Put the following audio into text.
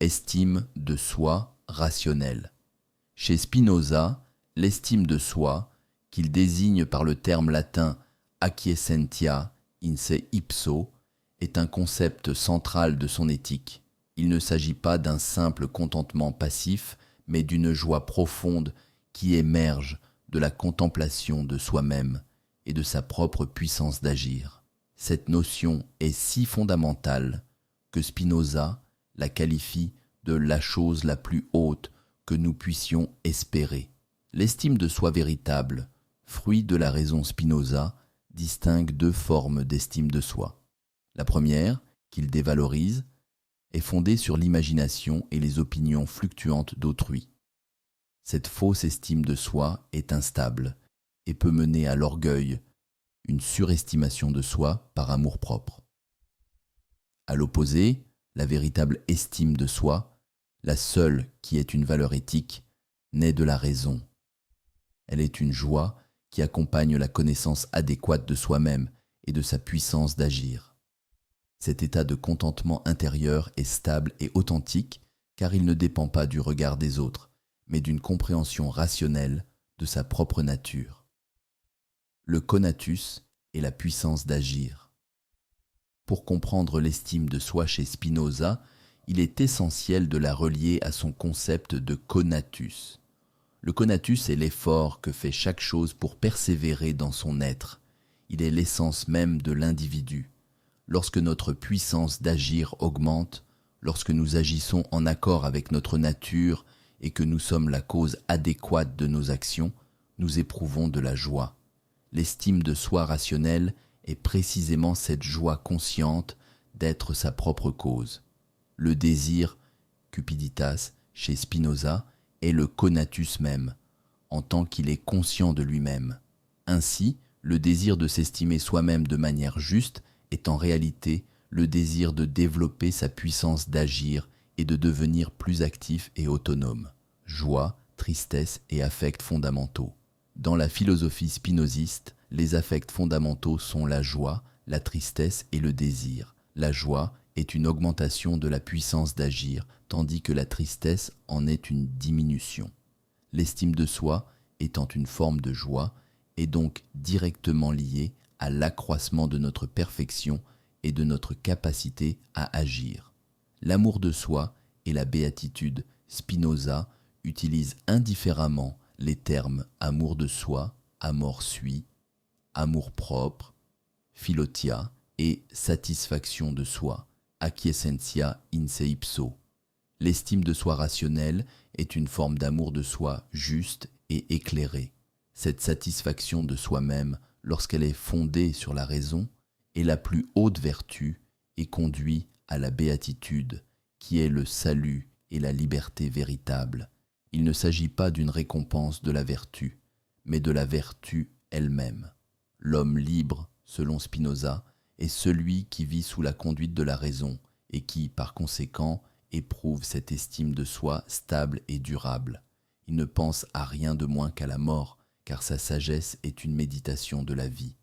Estime de soi rationnelle. Chez Spinoza, l'estime de soi, qu'il désigne par le terme latin acquiescentia in se ipso, est un concept central de son éthique. Il ne s'agit pas d'un simple contentement passif, mais d'une joie profonde qui émerge de la contemplation de soi-même et de sa propre puissance d'agir. Cette notion est si fondamentale que Spinoza la qualifie de la chose la plus haute que nous puissions espérer. L'estime de soi véritable, fruit de la raison Spinoza, distingue deux formes d'estime de soi. La première, qu'il dévalorise, est fondée sur l'imagination et les opinions fluctuantes d'autrui. Cette fausse estime de soi est instable et peut mener à l'orgueil, une surestimation de soi par amour-propre. À l'opposé, la véritable estime de soi, la seule qui ait une valeur éthique, naît de la raison. Elle est une joie qui accompagne la connaissance adéquate de soi-même et de sa puissance d'agir. Cet état de contentement intérieur est stable et authentique car il ne dépend pas du regard des autres, mais d'une compréhension rationnelle de sa propre nature. Le conatus est la puissance d'agir. Pour comprendre l'estime de soi chez Spinoza, il est essentiel de la relier à son concept de conatus. Le conatus est l'effort que fait chaque chose pour persévérer dans son être. Il est l'essence même de l'individu. Lorsque notre puissance d'agir augmente, lorsque nous agissons en accord avec notre nature et que nous sommes la cause adéquate de nos actions, nous éprouvons de la joie. L'estime de soi rationnelle est précisément cette joie consciente d'être sa propre cause. Le désir, cupiditas, chez Spinoza, est le conatus même, en tant qu'il est conscient de lui-même. Ainsi, le désir de s'estimer soi-même de manière juste est en réalité le désir de développer sa puissance d'agir et de devenir plus actif et autonome. Joie, tristesse et affects fondamentaux. Dans la philosophie spinoziste, les affects fondamentaux sont la joie, la tristesse et le désir. La joie est une augmentation de la puissance d'agir, tandis que la tristesse en est une diminution. L'estime de soi, étant une forme de joie, est donc directement liée à l'accroissement de notre perfection et de notre capacité à agir. L'amour de soi et la béatitude, Spinoza utilise indifféremment les termes amour de soi, amor sui, amour propre, philotia et satisfaction de soi, acquiescentia in se ipso. L'estime de soi rationnelle est une forme d'amour de soi juste et éclairé. Cette satisfaction de soi-même, lorsqu'elle est fondée sur la raison, est la plus haute vertu et conduit à la béatitude, qui est le salut et la liberté véritable. Il ne s'agit pas d'une récompense de la vertu, mais de la vertu elle-même. L'homme libre, selon Spinoza, est celui qui vit sous la conduite de la raison et qui, par conséquent, éprouve cette estime de soi stable et durable. Il ne pense à rien de moins qu'à la mort, car sa sagesse est une méditation de la vie.